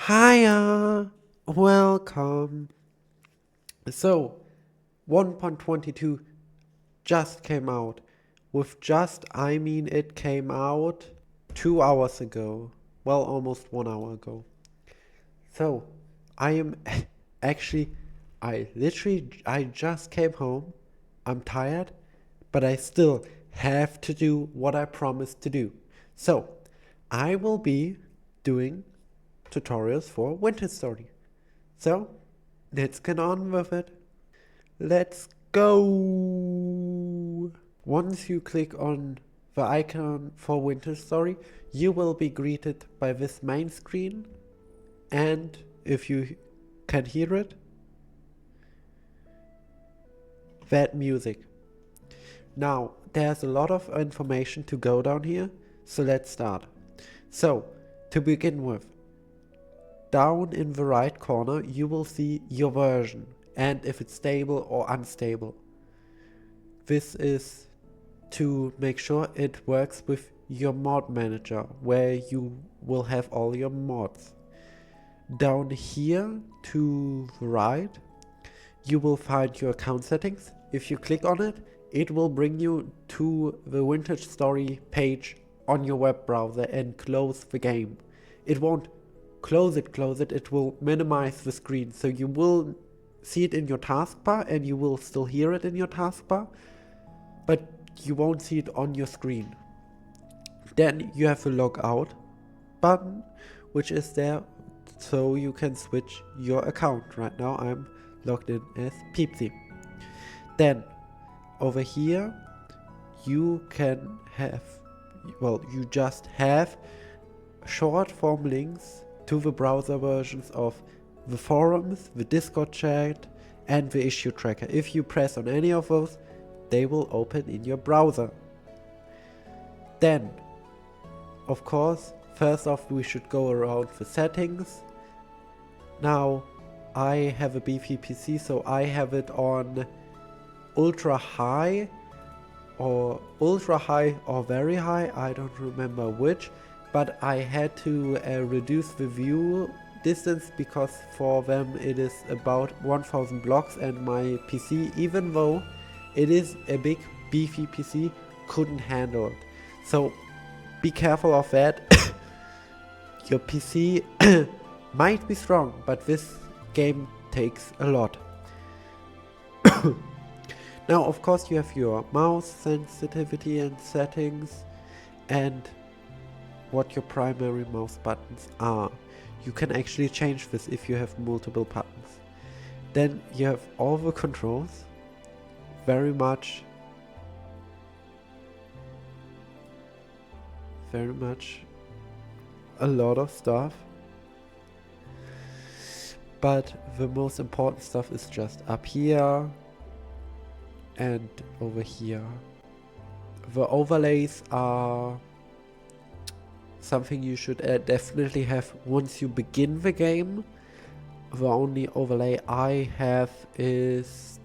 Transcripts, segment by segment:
Hiya, welcome. So, 1.22 just came out. With just, I mean it came out 2 hours ago. Well, almost 1 hour ago. So, I am actually, I just came home. I'm tired, but I still have to do what I promised to do. So, I will be doing tutorials for Winter Story. So, let's get on with it. Let's go! Once you click on the icon for Winter Story, you will be greeted by this main screen, and if you can hear it, that music. Now, there's a lot of information to go down here, so let's start. So, to begin with, down in the right corner you will see your version and if it's stable or unstable. This is to make sure it works with your mod manager where you will have all your mods. Down here to the right you will find your account settings. If you click on it, it will bring you to the Winter Story page on your web browser and close the game. It won't close it, it will minimize the screen, so you will see it in your taskbar and you will still hear it in your taskbar, but you won't see it on your screen. Then you have the logout button, which is there so you can switch your account. Right now I'm logged in as Peepsy. Then over here you can have, well, you just have short form links to the browser versions of the forums, the Discord chat, and the issue tracker. If you press on any of those, they will open in your browser. Then, of course, first off we should go around the settings. Now, I have a beefy PC, so I have it on ultra high or very high, I don't remember which. But I had to reduce the view distance because for them it is about 1000 blocks, and my PC, even though it is a big beefy PC, couldn't handle it. So be careful of that. Your PC might be strong, but this game takes a lot. Now, of course, you have your mouse sensitivity and settings and what your primary mouse buttons are. You can actually change this if you have multiple buttons. Then you have all the controls, very much a lot of stuff, but the most important stuff is just up here and over here. The overlays are something you should definitely have once you begin the game. The only overlay I have is,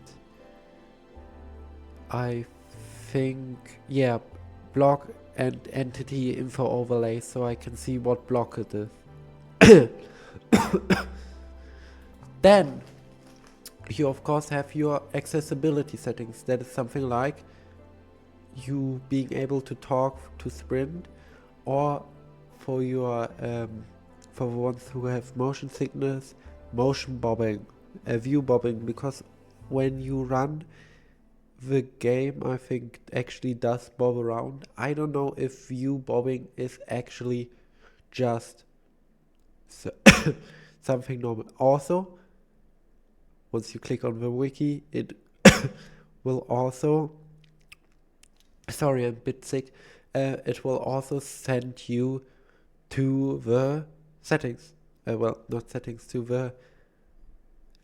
I think, yeah, block and entity info overlay, so I can see what block it is. Then you of course have your accessibility settings. That is something like you being able to talk to sprint, or for your for the ones who have motion sickness, motion bobbing, view bobbing, because when you run the game, I think actually does bob around. I don't know if view bobbing is actually just something normal. Also, once you click on the wiki, it will also, sorry, I'm a bit sick, it will also send you to the settings. Well, not settings, to the,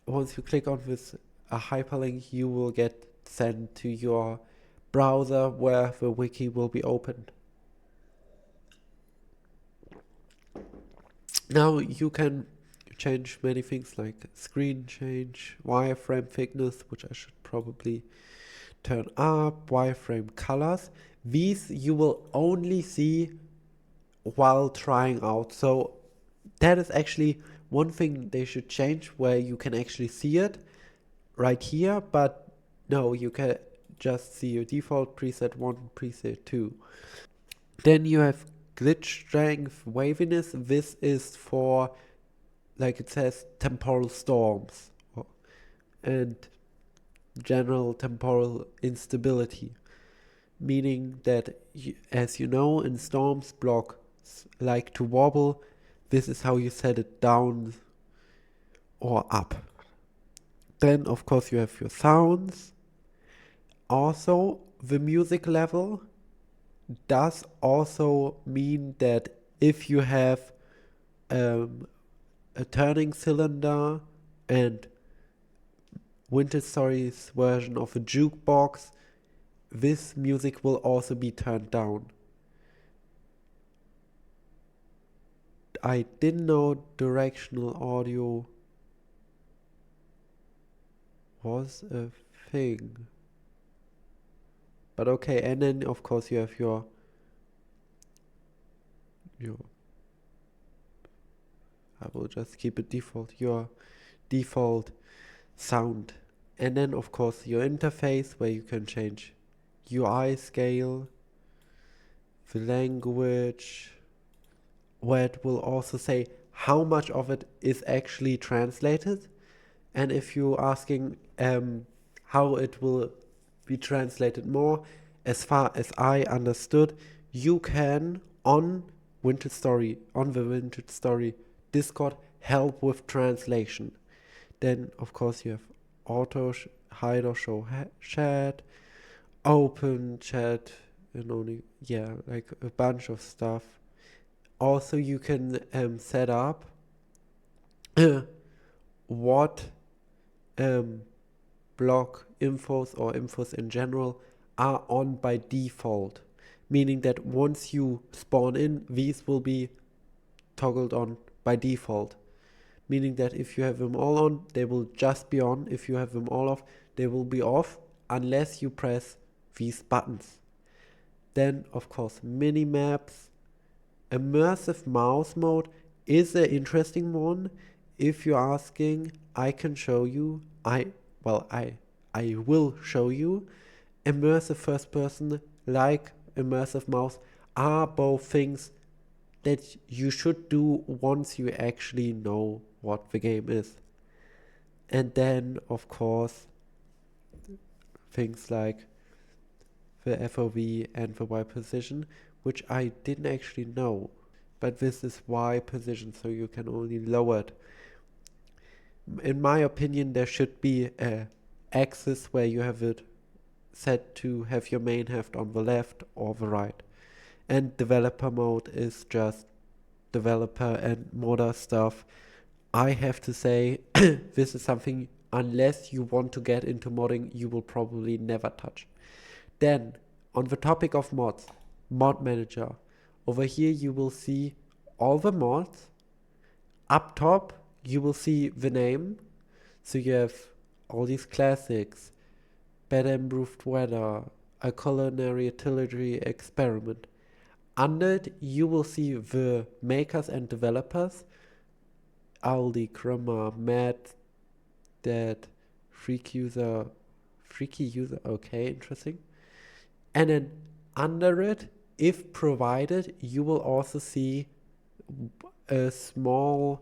once you click on this hyperlink, you will get sent to your browser where the wiki will be opened. Now you can change many things like screen change, wireframe thickness, which I should probably turn up, wireframe colors. These you will only see while trying out, so that is actually one thing they should change where you can actually see it right here, but no, you can just see your default preset 1, preset 2. Then you have glitch strength waviness. This is for, like it says, temporal storms and general temporal instability, meaning that, as you know, in storms, blocks like to wobble. This is how you set it down or up. Then, of course, you have your sounds. Also, the music level does also mean that if you have a turning cylinder and Winter Story's version of a jukebox, this music will also be turned down. I didn't know directional audio was a thing. But okay, and then of course you have your I will just keep it default, your default sound. And then of course your interface where you can change UI scale, the language, where it will also say how much of it is actually translated. And if you're asking how it will be translated more, as far as I understood, you can on the Winter Story Discord help with translation. Then of course you have auto hide or show chat, open chat, and only like a bunch of stuff. Also you can set up what block infos or infos in general are on by default, meaning that once you spawn in, these will be toggled on by default, meaning that if you have them all on, they will just be on. If you have them all off, they will be off unless you press these buttons. Then of course mini maps. Immersive mouse mode is an interesting one. If you're asking, I can show you. I will show you. Immersive first person, like immersive mouse, are both things that you should do once you actually know what the game is. And then, of course, things like the FOV and the Y position, which I didn't actually know. But this is Y position, so you can only lower it. In my opinion, there should be a axis where you have it set to have your main heft on the left or the right. And developer mode is just developer and modder stuff. I have to say, this is something, unless you want to get into modding, you will probably never touch. Then, on the topic of mods, mod manager. Over here you will see all the mods. Up top you will see the name. So you have all these classics, better improved weather, a culinary artillery experiment. Under it you will see the makers and developers. Aldi, Krummer, Matt, Dad, Freaky User, okay, interesting. And then under it, if provided, you will also see a small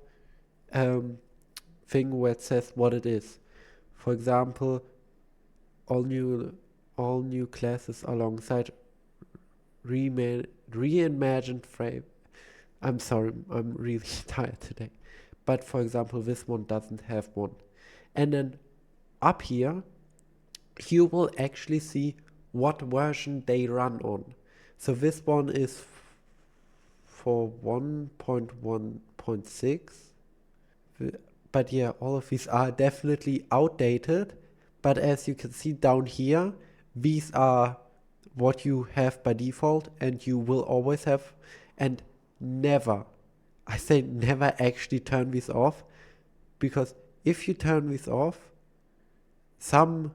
thing where it says what it is. For example, all new classes alongside reimagined frame. I'm sorry, I'm really tired today. But for example, this one doesn't have one. And then up here, you will actually see what version they run on. So this one is for 1.1.6. But yeah, all of these are definitely outdated. But as you can see down here, these are what you have by default and you will always have. And never, I say never actually turn these off. Because if you turn these off, some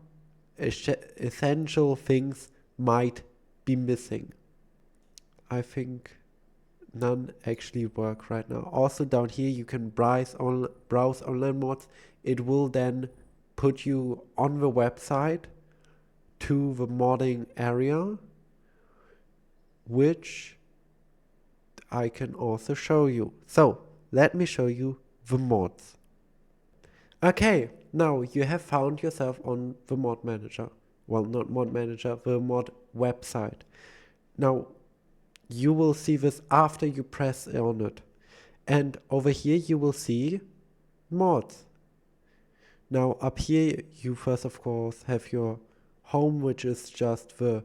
essential things might be missing. I think none actually work right now. Also down here you can browse online mods. It will then put you on the website to the modding area, which I can also show you. So let me show you the mods. Okay, now you have found yourself on the mod manager. Well, not mod manager, the mod website. Now you will see this after you press on it. And over here you will see mods. Now up here you first of course have your home, which is just the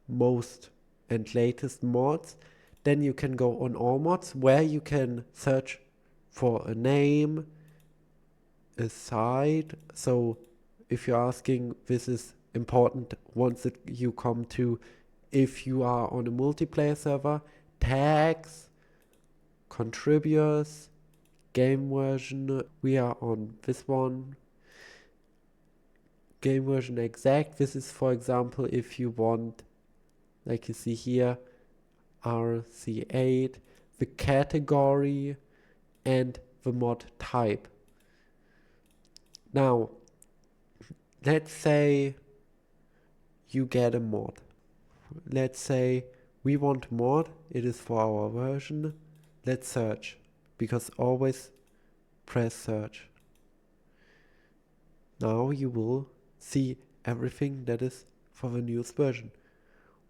most and latest mods. Then you can go on all mods, where you can search for a name, a site. So if you're asking, this is important once you come to, if you are on a multiplayer server, tags, contributors, game version. We are on this one, game version exact. This is, for example, if you want, like you see here, RC8, the category, and the mod type. Now, let's say you get a mod. Let's say we want mod, it is for our version. Let's search, because always press search. Now you will see everything that is for the newest version,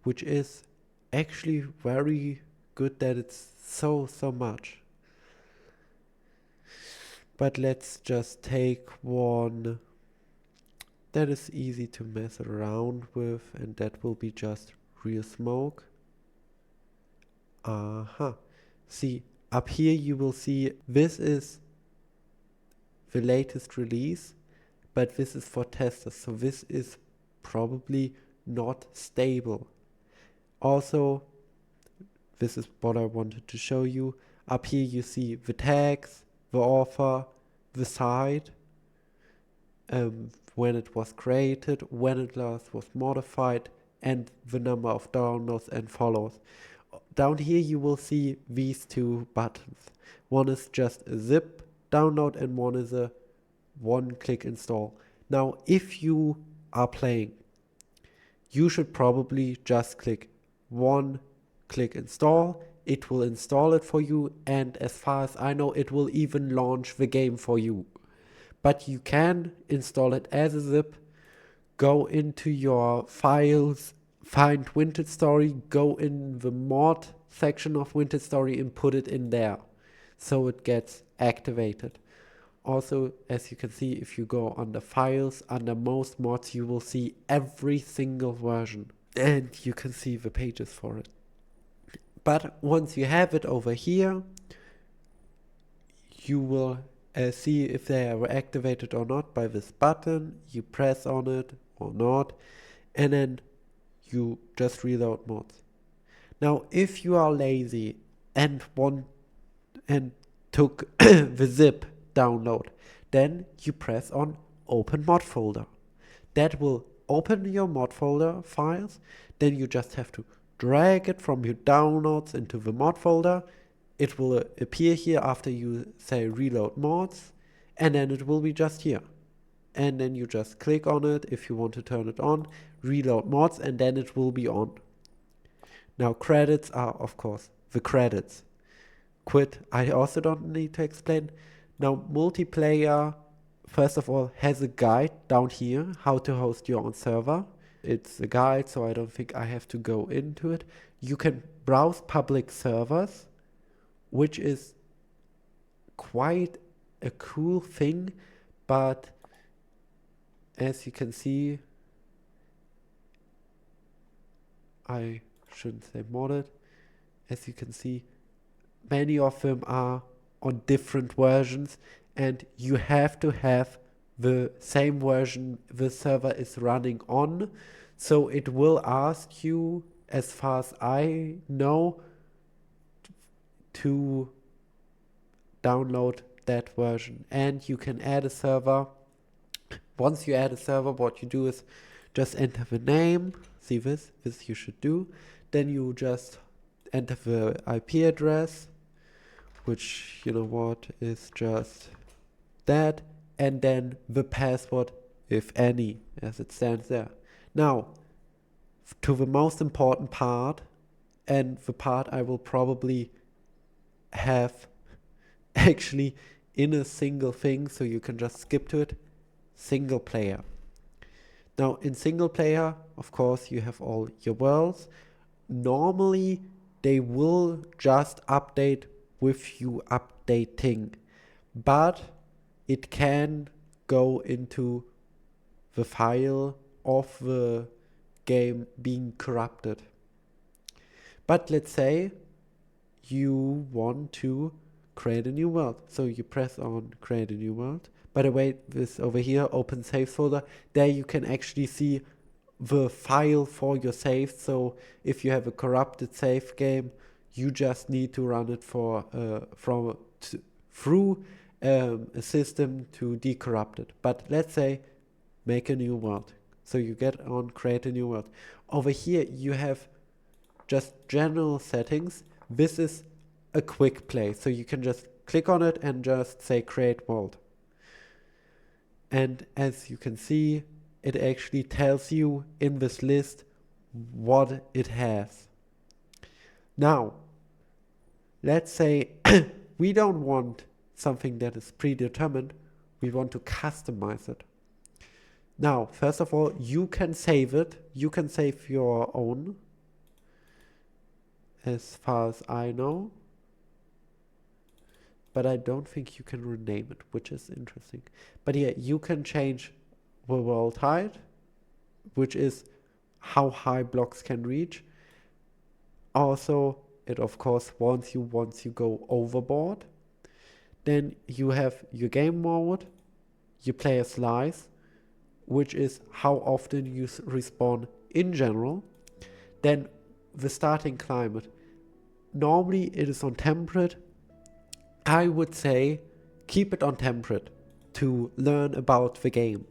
which is actually very good that it's so much. But let's just take one that is easy to mess around with, and that will be just real smoke. See, up here you will see this is the latest release, but this is for testers, so this is probably not stable. Also, this is what I wanted to show you. Up here you see the tags, the author, the site, when it was created, when it last was modified, and the number of downloads and follows. Down here you will see these two buttons. One is just a zip download and one is a one-click install. Now if you are playing, you should probably just click one-click install. It will install it for you, and as far as I know, it will even launch the game for you. But you can install it as a zip, go into your files, find Vintage Story, go in the mod section of Vintage Story and put it in there, so it gets activated. Also, as you can see, if you go under files, under most mods, you will see every single version, and you can see the pages for it. But once you have it over here, you will see if they are activated or not by this button. You press on it or not, and then you just reload mods. Now if you are lazy and took the zip download, then you press on open mod folder. That will open your mod folder files. Then you just have to drag it from your downloads into the mod folder. It will appear here after you say reload mods, and then it will be just here. And then you just click on it if you want to turn it on, reload mods, and then it will be on. Now credits are of course the credits. Quit, I also don't need to explain. Now multiplayer, first of all, has a guide down here, how to host your own server. It's a guide, so I don't think I have to go into it. You can browse public servers, which is quite a cool thing, but as you can see, I shouldn't say modded, as you can see, many of them are on different versions, and you have to have the same version the server is running on. So it will ask you, as far as I know, to download that version, and you can add a server. Once you add a server, what you do is just enter the name. See this you should do. Then you just enter the IP address, which, you know what, is just that, and then the password, if any, as it stands there. Now, to the most important part, and the part I will probably have actually in a single thing, so you can just skip to it, single player. Now, in single player, of course, you have all your worlds. Normally, they will just update with you updating, but it can go into the file of the game being corrupted. But let's say you want to create a new world. So you press on create a new world. By the way, this over here, open saves folder, there you can actually see the file for your save. So if you have a corrupted save game, you just need to run it for through a system to decorrupt it. But let's say make a new world. So you get on create a new world. Over here you have just general settings. This is a quick play, so you can just click on it and just say create world. And as you can see, it actually tells you in this list what it has. Now, let's say we don't want something that is predetermined, we want to customize it. Now, first of all, you can save it. You can save your own, as far as I know. But I don't think you can rename it, which is interesting. But yeah, you can change the world height, which is how high blocks can reach. Also, it of course warns you once you go overboard. Then you have your game mode, your player slice, which is how often you respawn in general. Then the starting climate. Normally it is on temperate. I would say keep it on temperate to learn about the game.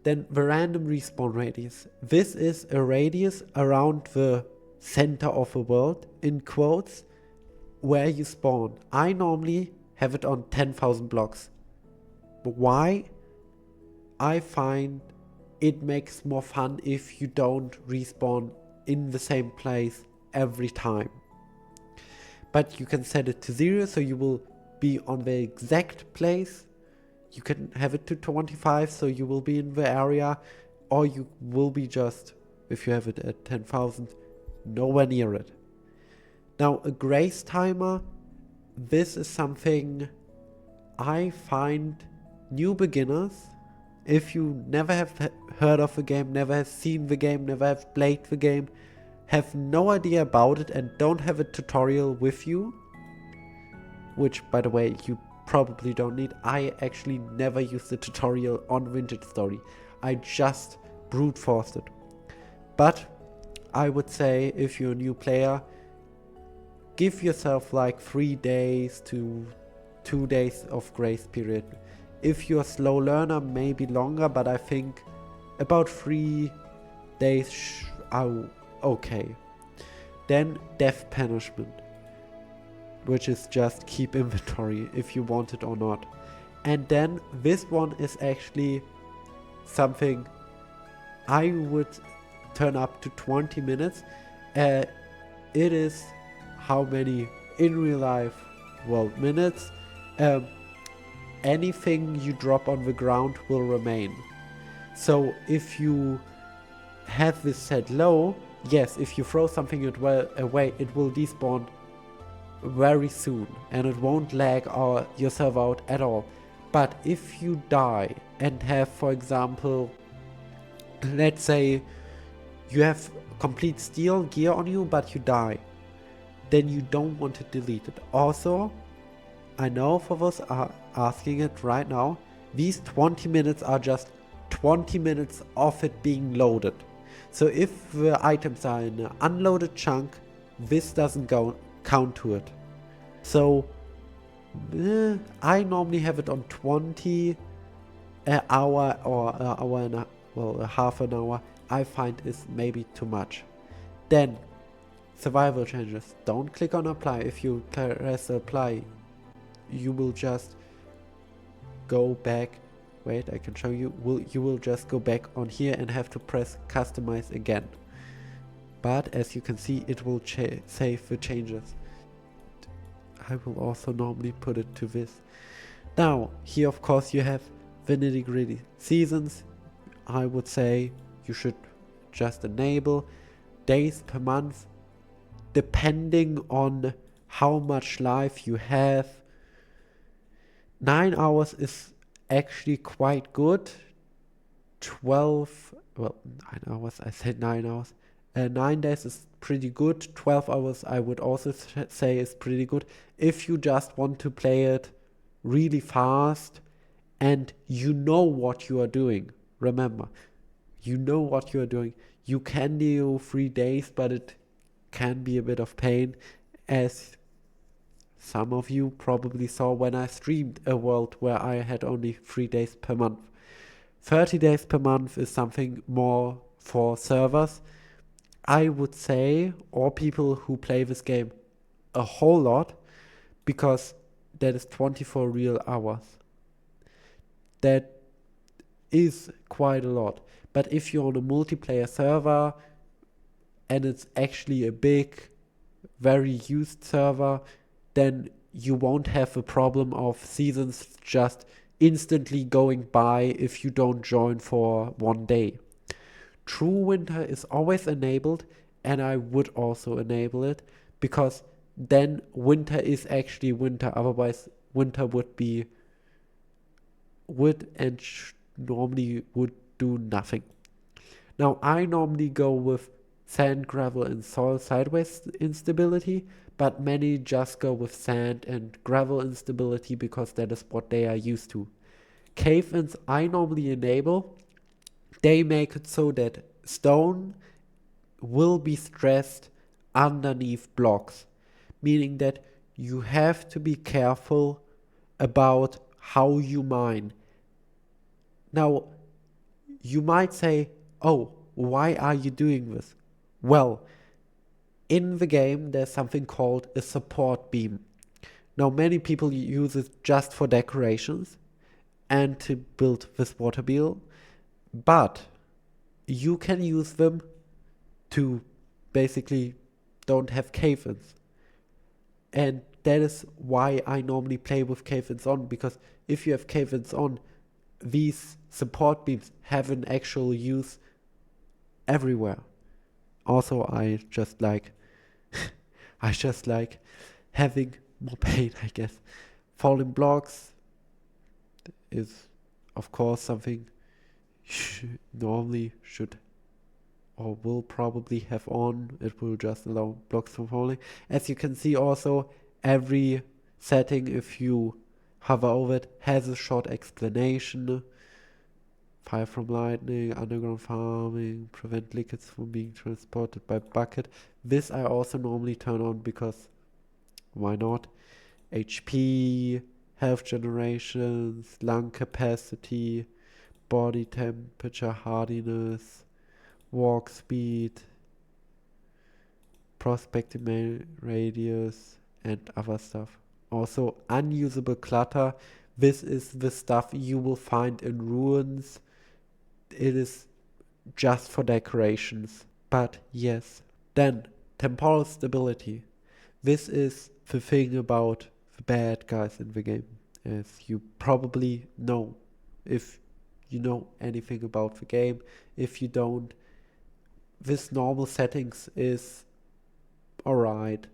Then the random respawn radius. This is a radius around the center of the world, in quotes, where you spawn. I normally have it on 10,000 blocks. Why? I find it makes more fun if you don't respawn in the same place every time. But you can set it to 0, so you will be on the exact place. You can have it to 25, so you will be in the area, or you will be just, if you have it at 10,000, nowhere near it. Now, a grace timer, this is something I find new beginners, if you never have heard of the game, never have seen the game, never have played the game, have no idea about it and don't have a tutorial with you, which by the way you probably don't need. I actually never used the tutorial on Vintage Story. I just brute forced it. But I would say if you're a new player, give yourself like 3 days to 2 days of grace period. If you're a slow learner, maybe longer, but I think about 3 days are okay. Then death punishment, which is just keep inventory if you want it or not. And then this one is actually something I would turn up to 20 minutes. It is how many in real life, well, minutes. Anything you drop on the ground will remain. So if you have this set low, yes, if you throw something away, it will despawn very soon and it won't lag yourself out at all. But if you die and have, for example, let's say you have complete steel gear on you but you die, then you don't want to delete it. Also, I know for those are asking it right now, these 20 minutes are just 20 minutes of it being loaded. So if the items are in an unloaded chunk, this doesn't count to it. So I normally have it on 20 an hour or an hour and a half an hour. I find is maybe too much. Then survival changes. Don't click on apply. If you press apply, you will just go back. Wait, I can show you. You will just go back on here and have to press customize again. But as you can see, it will save the changes. I will also normally put it to this. Now, here of course you have the nitty gritty seasons. I would say you should just enable days per month, depending on how much life you have. 9 hours is actually quite good. 12, well, 9 hours, I said 9 hours. 9 days is pretty good. 12 hours I would also say is pretty good. If you just want to play it really fast and you know what you are doing. Remember, you know what you are doing. You can do 3 days, but it can be a bit of pain, as some of you probably saw when I streamed a world where I had only 3 days per month. 30 days per month is something more for servers, I would say, or people who play this game a whole lot, because that is 24 real hours. That is quite a lot. But if you're on a multiplayer server and it's actually a big, very used server, then you won't have a problem of seasons just instantly going by if you don't join for 1 day. True winter is always enabled, and I would also enable it, because then winter is actually winter. Otherwise winter would normally would do nothing. Now I normally go with sand, gravel and soil sideways instability, but many just go with sand and gravel instability because that is what they are used to. Cave-ins I normally enable. They make it so that stone will be stressed underneath blocks, meaning that you have to be careful about how you mine. Now, you might say, oh, why are you doing this? Well, in the game there's something called a support beam. Now, many people use it just for decorations and to build this water wheel, but you can use them to basically don't have cave-ins. And that is why I normally play with cave-ins on, because if you have cave-ins on, these support beams have an actual use everywhere. Also, I just like having more pain, I guess. Falling blocks is of course something normally should or will probably have on. It will just allow blocks from falling. As you can see also, every setting, if you hover over it, has a short explanation. Fire from lightning, underground farming, prevent liquids from being transported by bucket. This I also normally turn on because why not? HP, health generations, lung capacity, body temperature, hardiness, walk speed, prospecting radius, and other stuff. Also unusable clutter. This is the stuff you will find in ruins. It is just for decorations. But yes. Then temporal stability. This is the thing about the bad guys in the game, as you probably know if you know anything about the game. If you don't, this normal settings is alright.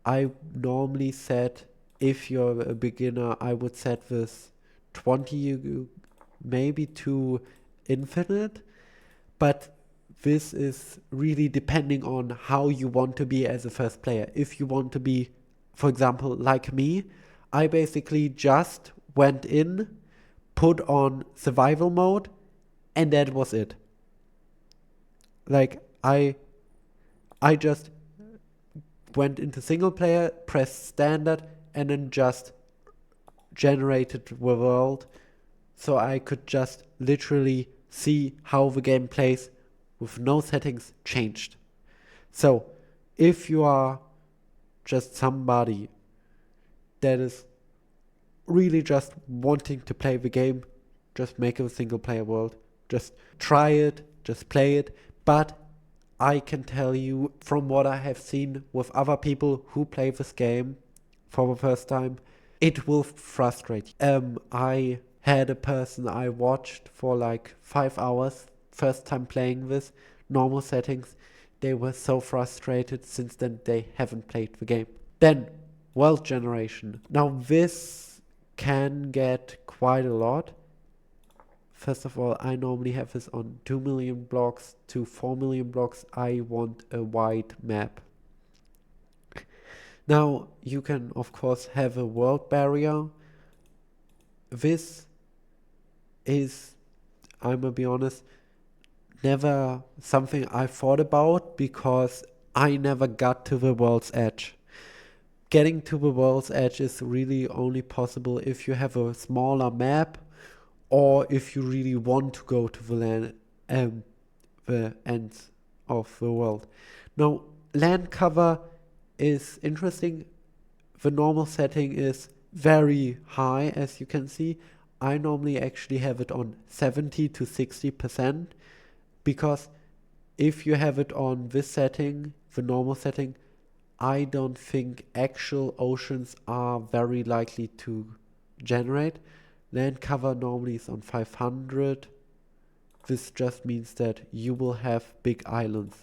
I normally set, if you're a beginner, I would set this 20 maybe to infinite, but this is really depending on how you want to be as a first player. If you want to be, for example, like me, I basically just went in, put on survival mode, and that was it. Like, I just went into single player, pressed standard, and then just generated the world, so I could just literally see how the game plays with no settings changed. So if you are just somebody that is really just wanting to play the game, just make a single player world, just try it, just play it. But I can tell you from what I have seen with other people who play this game for the first time, it will frustrate you. I had a person I watched for like 5 hours, first time playing this, normal settings. They were so frustrated, since then they haven't played the game. Then, world generation. Now this can get quite a lot. First of all, I normally have this on 2 million blocks to 4 million blocks. I want a wide map. Now, you can of course have a world barrier. This is, I'm gonna be honest, never something I thought about, because I never got to the world's edge. Getting to the world's edge is really only possible if you have a smaller map, or if you really want to go to the ends of the world. Now, land cover is interesting. The normal setting is very high, as you can see. I normally actually have it on 70 to 60%, because if you have it on this setting, the normal setting, I don't think actual oceans are very likely to generate. Land cover normally is on 500. This just means that you will have big islands.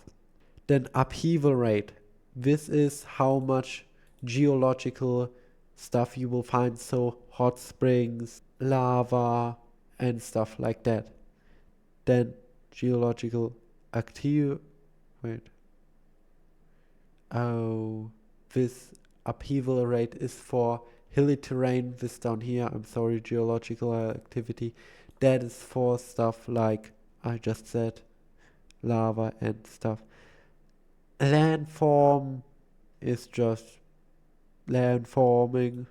Then upheaval rate. This is how much geological stuff you will find. So hot springs, lava, and stuff like that. Then geological activity. Wait. Oh, this upheaval rate is for hilly terrain. This down here, I'm sorry, geological activity. That is for stuff like I just said, lava and stuff. Landform is just landforming.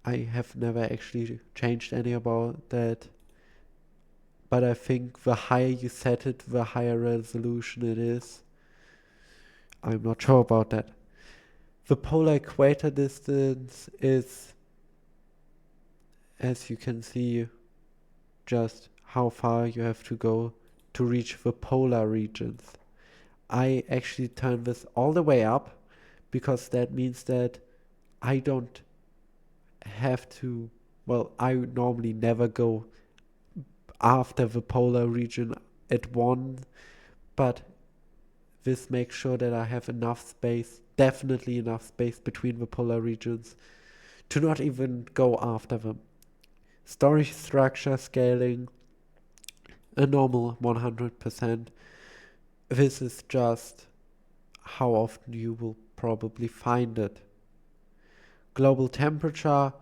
I have never actually changed any about that. But I think the higher you set it, the higher resolution it is. I'm not sure about that. The polar equator distance is, as you can see, just how far you have to go to reach the polar regions. I actually turn this all the way up, because that means that I don't have to, well, I normally never go after the polar region at one, but this makes sure that I have enough space, definitely enough space between the polar regions, to not even go after them. Story structure scaling, a normal 100%. This is just how often you will probably find it. Global temperature,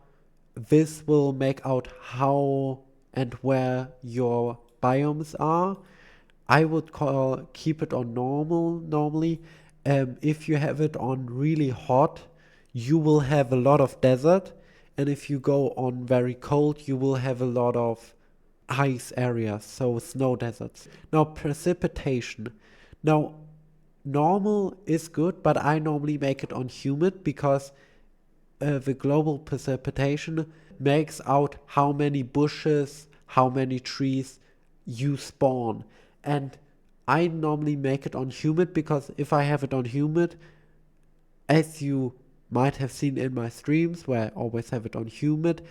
this will make out how and where your biomes are. I would keep it on normal normally. If you have it on really hot, you will have a lot of desert, and if you go on very cold, you will have a lot of ice areas, so snow deserts. Now, precipitation. Now, normal is good, but I normally make it on humid, because the global precipitation makes out how many bushes, how many trees you spawn. And I normally make it on humid, because if I have it on humid, as you might have seen in my streams where I always have it on humid,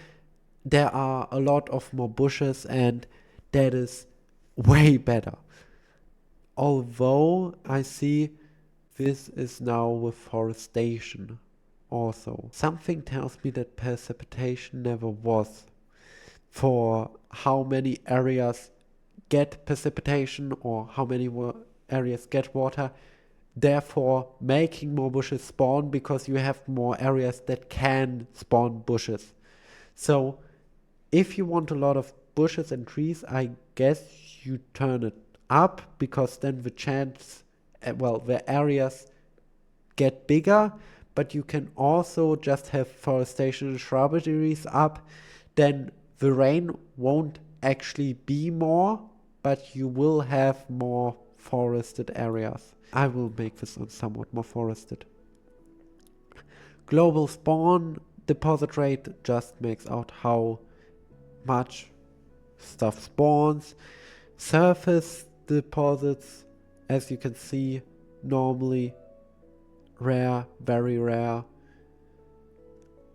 there are a lot of more bushes, and that is way better. Although I see this is now with forestation also. Something tells me that precipitation never was, for how many areas get precipitation or how many areas get water, therefore making more bushes spawn, because you have more areas that can spawn bushes. So if you want a lot of bushes and trees, I guess you turn it up, because then the chance, the areas get bigger. But you can also just have forestation and shrubberies up, then the rain won't actually be more, but you will have more forested areas. I will make this one somewhat more forested. Global spawn deposit rate just makes out how much stuff spawns. Surface deposits, as you can see, normally rare, very rare.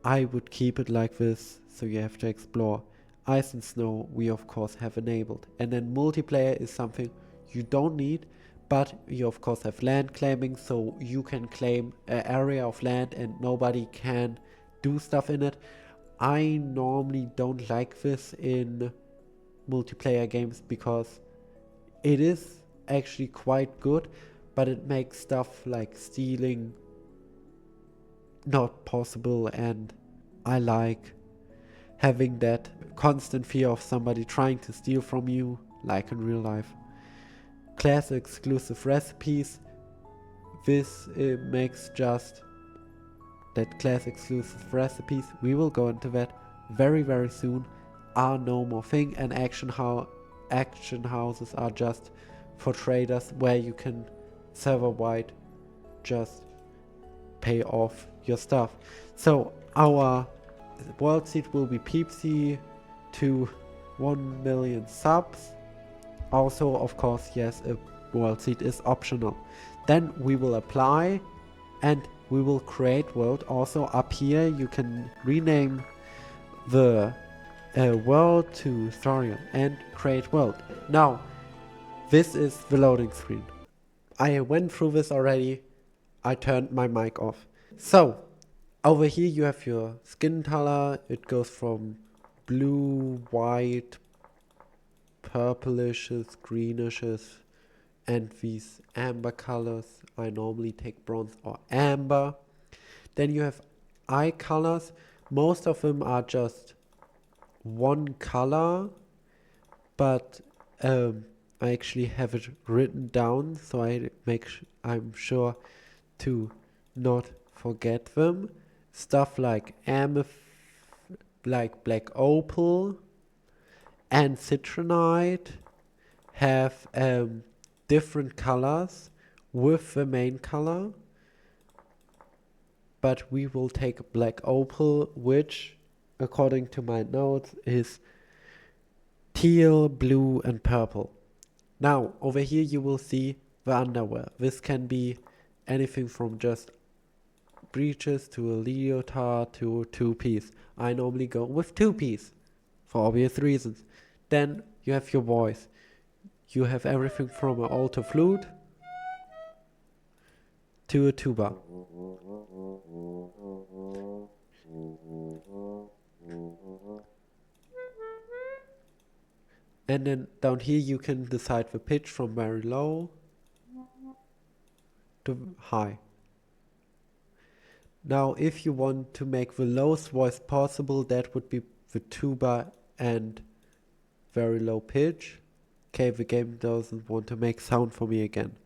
I would keep it like this, so you have to explore. Ice and snow we of course have enabled. And then multiplayer is something you don't need, but you of course have land claiming, so you can claim an area of land and nobody can do stuff in it. I normally don't like this in multiplayer games because it is actually quite good, but it makes stuff like stealing not possible, and I like having that constant fear of somebody trying to steal from you, like in real life. Class exclusive recipes. This makes just that class exclusive recipes, we will go into that very soon, are no more thing, and action houses are just for traders where you can server wide just pay off your stuff. So our world seed will be Peepsy to 1 million subs. Also, of course, yes, a world seed is optional. Then we will apply and we will create world. Also up here you can rename the world to Thorium and create world. Now this is the loading screen. I went through this already. I turned my mic off. So over here you have your skin color. It goes from blue, white, purplishes, grenishes, and these amber colors. I normally take bronze or amber. Then you have eye colors. Most of them are just one color, but I actually have it written down, so I'm sure to not forget them. Stuff like like black opal and citronite have different colors with the main color, but we will take black opal, which according to my notes is teal, blue and purple. Now over here you will see the underwear. This can be anything from just breeches to a leotard to two-piece. I normally go with two-piece for obvious reasons. Then you have your voice. You have everything from an alto flute to a tuba. And then down here you can decide the pitch from very low to high. Now if you want to make the lowest voice possible, that would be the tuba and very low pitch. Okay, the game doesn't want to make sound for me again.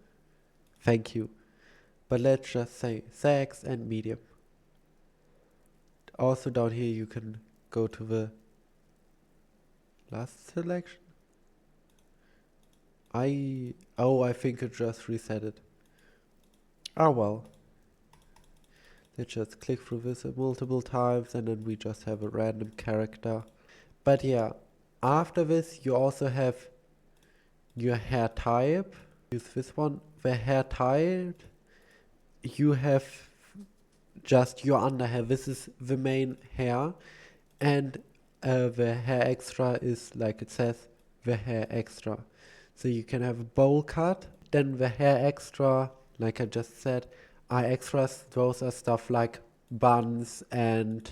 Thank you. But let's just say sax and medium. Also down here you can go to the last selection. I think it just reset it. Oh well. Let's just click through this multiple times and then we just have a random character. But yeah, after this you also have your hair type. Use this one. The hair type, you have just your underhair. This is the main hair, and the hair extra is, like it says, the hair extra. So you can have a bowl cut. Then the hair extra, like I just said, are extras. Those are stuff like buns and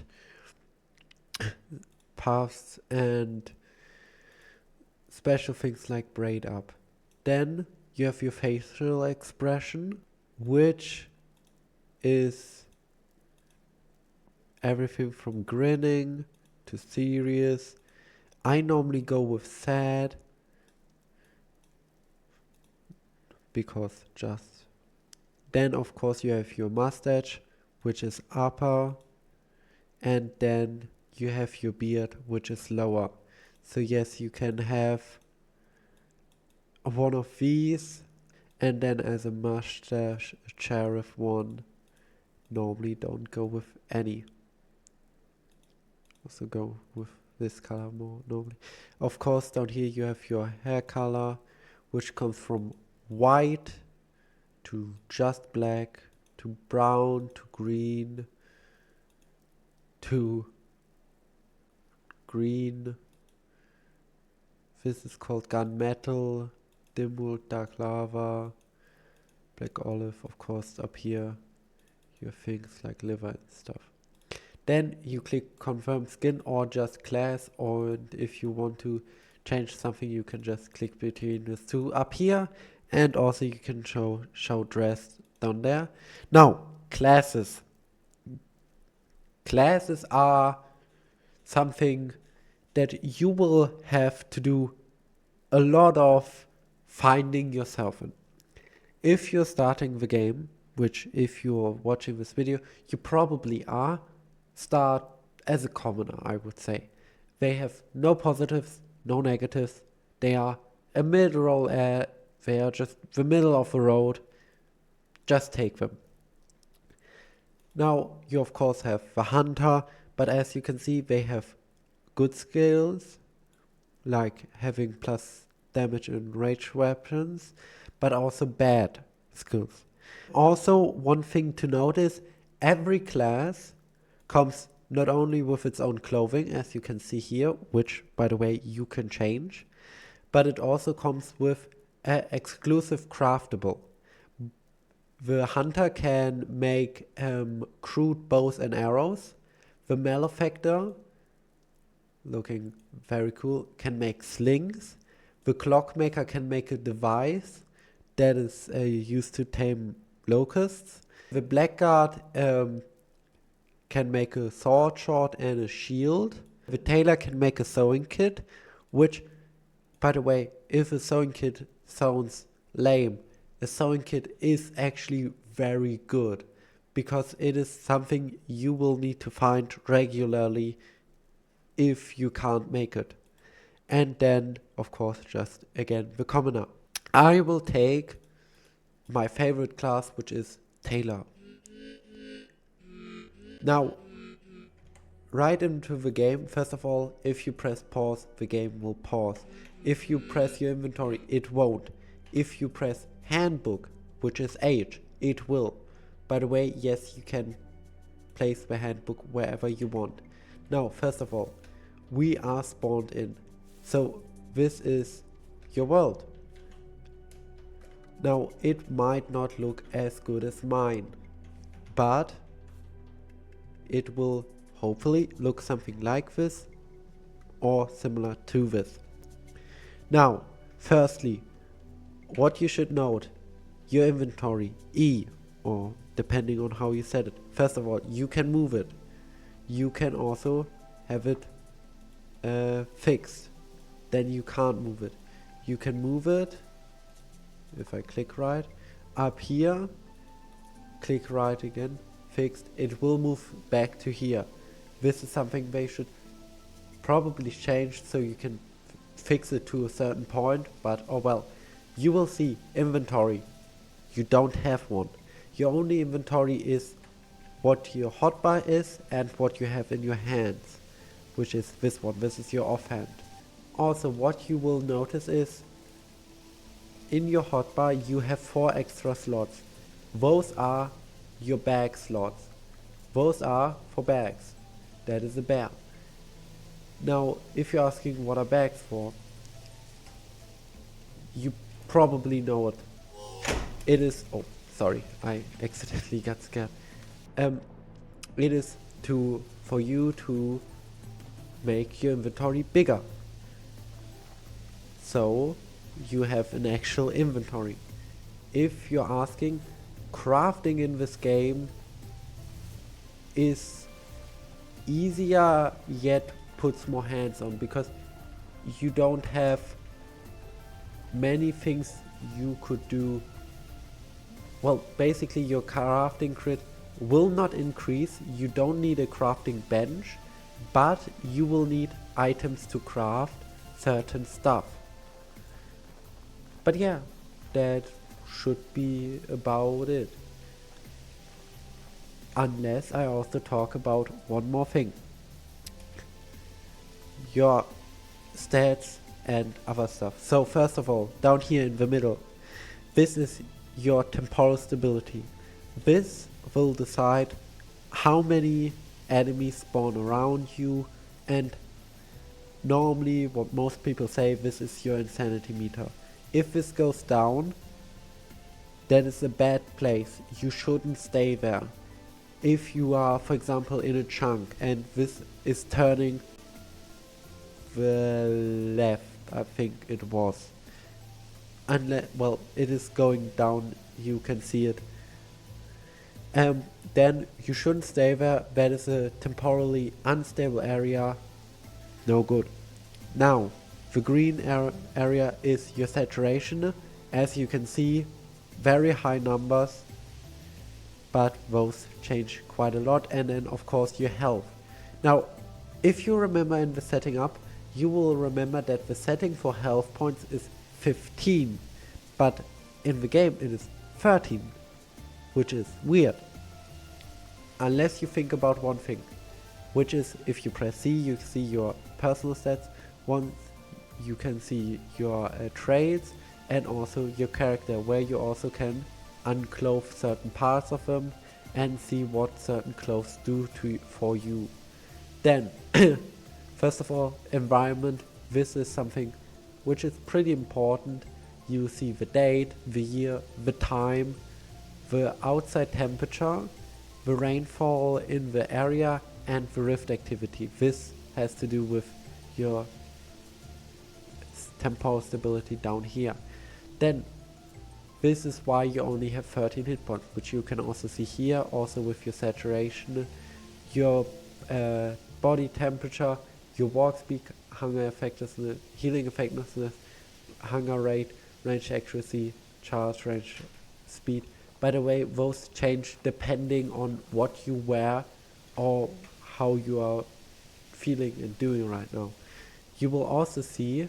puffs and special things like braid up. Then you have your facial expression, which is everything from grinning to serious. I normally go with sad because just. Then of course you have your mustache, which is upper, and then you have your beard, which is lower. So yes, you can have one of these, And then as a mustache, a sheriff one, normally don't go with any. Also go with this color more normally. Of course, down here you have your hair color, which comes from white to just black to brown to green to green. This is called gunmetal, dim wood, dark lava, black olive. Of course, up here you have things like liver and stuff. Then you click confirm skin or just class, or if you want to change something you can just click between these two up here, and also you can show dress down there. Now classes are something that you will have to do a lot of finding yourself in. If you're starting the game, which if you're watching this video you probably are, start as a commoner, I would say. They have no positives, no negatives. They are a mid-roll they are just the middle of the road. Just take them. Now you of course have the hunter, but as you can see they have good skills, like having plus damage and rage weapons, but also bad skills. Also, one thing to notice, every class comes not only with its own clothing, as you can see here, which by the way you can change, but it also comes with an exclusive craftable. The hunter can make crude bows and arrows. The malefactor, looking very cool, can make slings. The clockmaker can make a device that is used to tame locusts. The blackguard can make a sword short and a shield. The tailor can make a sewing kit, which, by the way, if a sewing kit sounds lame, a sewing kit is actually very good, because it is something you will need to find regularly if you can't make it. And then, of course, just again, the commoner. I will take my favorite class, which is tailor. Now, right into the game, first of all, if you press pause, the game will pause. If you press your inventory, it won't. If you press handbook, which is H, it will. By the way, yes, you can place the handbook wherever you want. Now, first of all, we are spawned in. So this is your world. Now, it might not look as good as mine, but it will hopefully look something like this or similar to this. Now, firstly, what you should note, your inventory, E, or depending on how you set it. First of all, you can move it. You can also have it fixed. Then you can't move it. You can move it, if I click right, up here, click right again, fixed, it will move back to here. This is something they should probably change so you can fix it to a certain point, but oh well. You will see inventory. You don't have one. Your only inventory is what your hotbar is and what you have in your hands, which is this one. This is your offhand. Also, what you will notice is in your hotbar you have 4 extra slots. Those are your bag slots. Those are for bags. That is a bear. Now, if you're asking what are bags for, you probably know it. It is, oh, sorry, I accidentally got scared. It is for you to make your inventory bigger. So you have an actual inventory. If you're asking, crafting in this game is easier yet puts more hands on, because you don't have many things you could do. Well, basically your crafting crit will not increase. You don't need a crafting bench, but you will need items to craft certain stuff. But yeah, that should be about it. Unless I also talk about one more thing. Your stats and other stuff. So first of all, down here in the middle, this is your temporal stability. This will decide how many enemies spawn around you, and normally what most people say, this is your insanity meter. If this goes down, that is a bad place. You shouldn't stay there. If you are, for example, in a chunk and this is turning the left, I think it was. Unless, well, it is going down, you can see it. Then you shouldn't stay there. That is a temporally unstable area. No good. Now, the green area is your saturation. As you can see, very high numbers, but those change quite a lot. And then of course your health. Now, if you remember in the setting up, you will remember that the setting for health points is 15, but in the game it is 13, which is weird. Unless you think about one thing, which is if you press C, you see your personal stats. Once you can see your traits and also your character, where you also can unclothe certain parts of them and see what certain clothes do for you. Then, first of all, environment. This is something which is pretty important. You see the date, the year, the time, the outside temperature, the rainfall in the area, and the rift activity. This has to do with your temporal stability down here. Then this is why you only have 13 hit points, which you can also see here, also with your saturation, your body temperature, your walk speed, hunger effectiveness, healing effectiveness, hunger rate, range accuracy, charge range speed. By the way, those change depending on what you wear or how you are feeling and doing right now. You will also see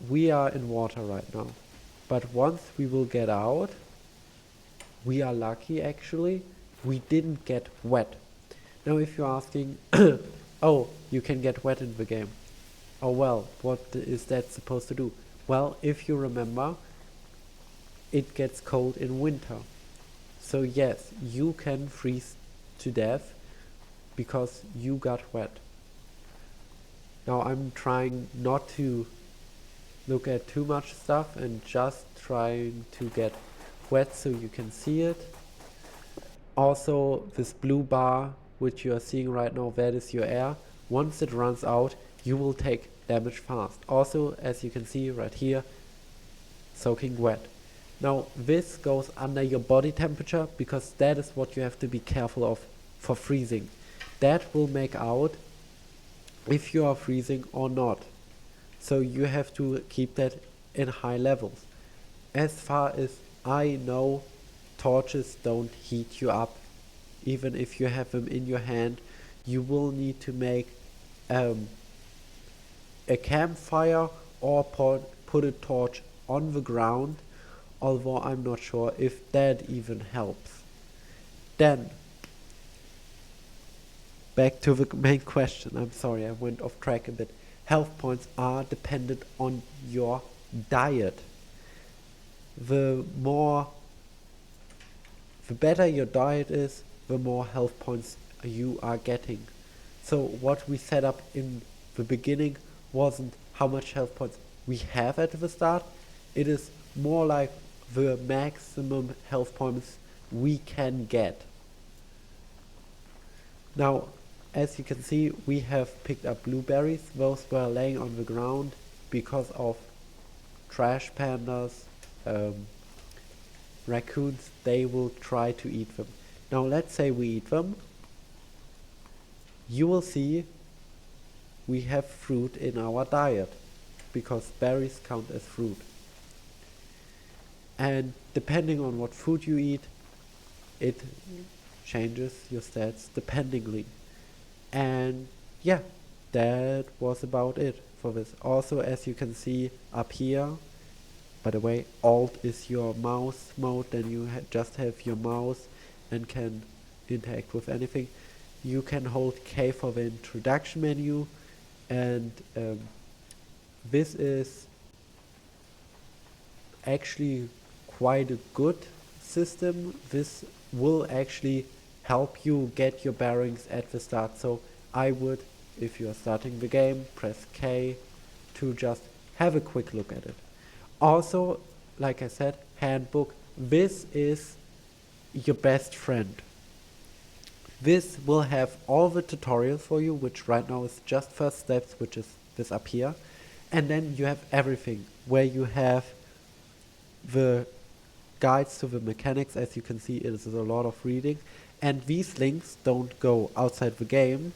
we are in water right now, but once we will get out, we are lucky actually, we didn't get wet. Now if you're asking, oh, you can get wet in the game. Oh well, what is that supposed to do? Well, if you remember, it gets cold in winter. So yes, you can freeze to death because you got wet. Now I'm trying not to look at too much stuff and just trying to get wet so you can see it. Also, this blue bar which you are seeing right now, that is your air. Once it runs out, you will take damage fast. Also, as you can see right here, soaking wet. Now this goes under your body temperature because that is what you have to be careful of for freezing. That will make out if you are freezing or not. So you have to keep that in high levels. As far as I know, torches don't heat you up. Even if you have them in your hand, you will need to make a campfire or put a torch on the ground, although I'm not sure if that even helps. Then, back to the main question. I'm sorry, I went off track a bit. Health points are dependent on your diet. The better your diet is, the more health points you are getting. So what we set up in the beginning wasn't how much health points we have at the start. It is more like the maximum health points we can get. Now, as you can see, we have picked up blueberries. Those were laying on the ground because of trash pandas, raccoons. They will try to eat them. Now let's say we eat them. You will see we have fruit in our diet because berries count as fruit. And depending on what food you eat, it changes your stats dependingly. And yeah, that was about it for this. Also, as you can see up here, By the way, Alt is your mouse mode, then you just have your mouse and can interact with anything. You can hold K for the introduction menu, and this is actually quite a good system. This will actually help you get your bearings at the start. So I would, if you are starting the game, press K to just have a quick look at it. Also, like I said, handbook, this is your best friend. This will have all the tutorials for you, which right now is just first steps, which is this up here. And then you have everything, where you have the guides to the mechanics. As you can see, it is a lot of reading. And these links don't go outside the game.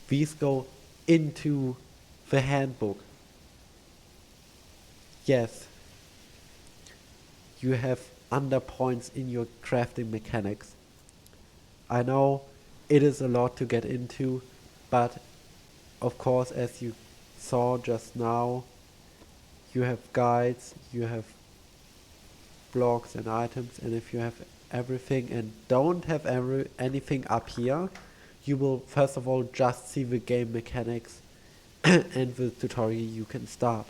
These go into the handbook. Yes, you have underpoints in your crafting mechanics. I know it is a lot to get into, but of course, as you saw just now, you have guides, you have blocks and items, and if you have everything and don't have anything up here, you will first of all just see the game mechanics and the tutorial you can start.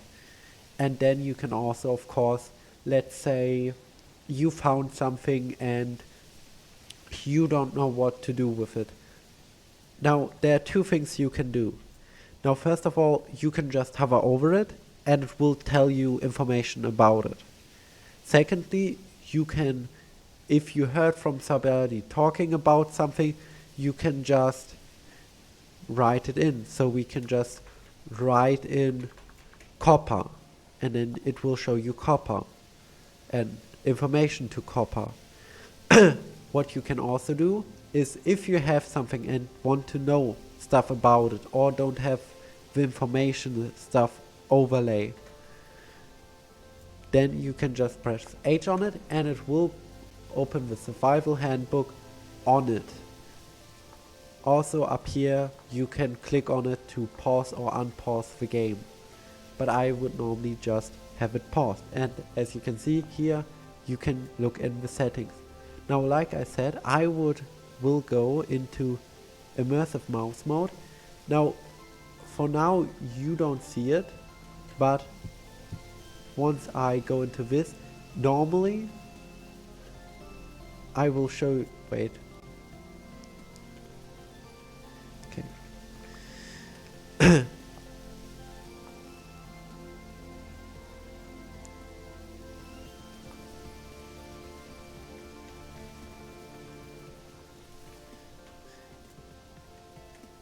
And then you can also, of course, let's say you found something and you don't know what to do with it. Now, there are two things you can do. Now, first of all, you can just hover over it and it will tell you information about it. Secondly, you can, if you heard from somebody talking about something, you can just write it in. So we can just write in copper, and then it will show you copper and information to copper. What you can also do is, if you have something and want to know stuff about it, or don't have the information stuff overlay, then you can just press H on it and it will open the survival handbook on it. Also up here you can click on it to pause or unpause the game, but I would normally just have it paused. And as you can see here, you can look in the settings. Now, like I said, I will go into immersive mouse mode. Now, for now you don't see it, but once I go into this, normally I will show you, wait. Okay.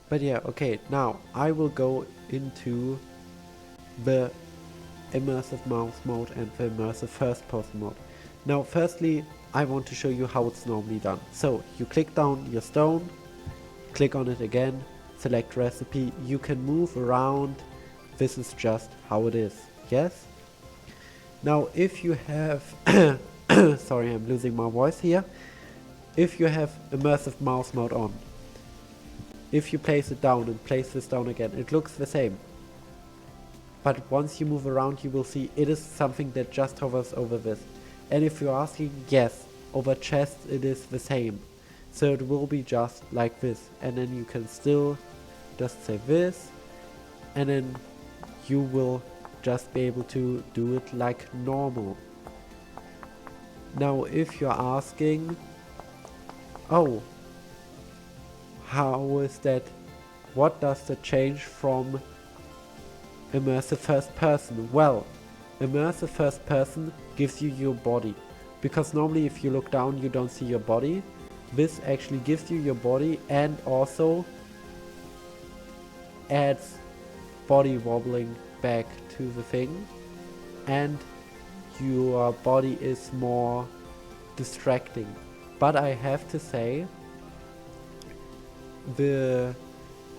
But yeah, okay, now I will go into the immersive mouse mode and the immersive first person mode. Now, firstly, I want to show you how it's normally done. So you click down your stone, click on it again, select recipe. You can move around. This is just how it is. Yes? Now, if you have, sorry, I'm losing my voice here. If you have immersive mouse mode on, if you place it down and place this down again, it looks the same. But once you move around, you will see it is something that just hovers over this. And if you're asking, yes, over chests it is the same. So it will be just like this. And then you can still just say this. And then you will just be able to do it like normal. Now, if you're asking, oh, how is that? What does that change from immersive first person? Well, immersive first person gives you your body, because normally if you look down you don't see your body. This actually gives you your body and also adds body wobbling back to the thing, and your body is more distracting. But I have to say, the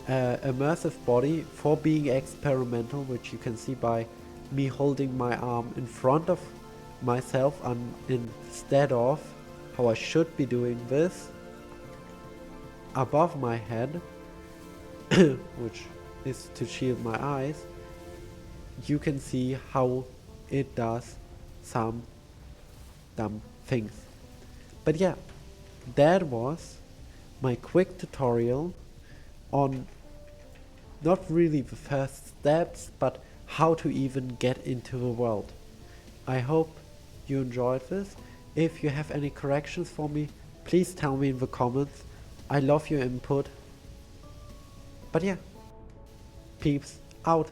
immersive body, for being experimental, which you can see by me holding my arm in front of myself instead of how I should be doing this above my head, which is to shield my eyes, you can see how it does some dumb things. But yeah, that was my quick tutorial on not really the first steps, but how to even get into the world. I hope you enjoyed this. If you have any corrections for me, please tell me in the comments. I love your input. But yeah, peeps out.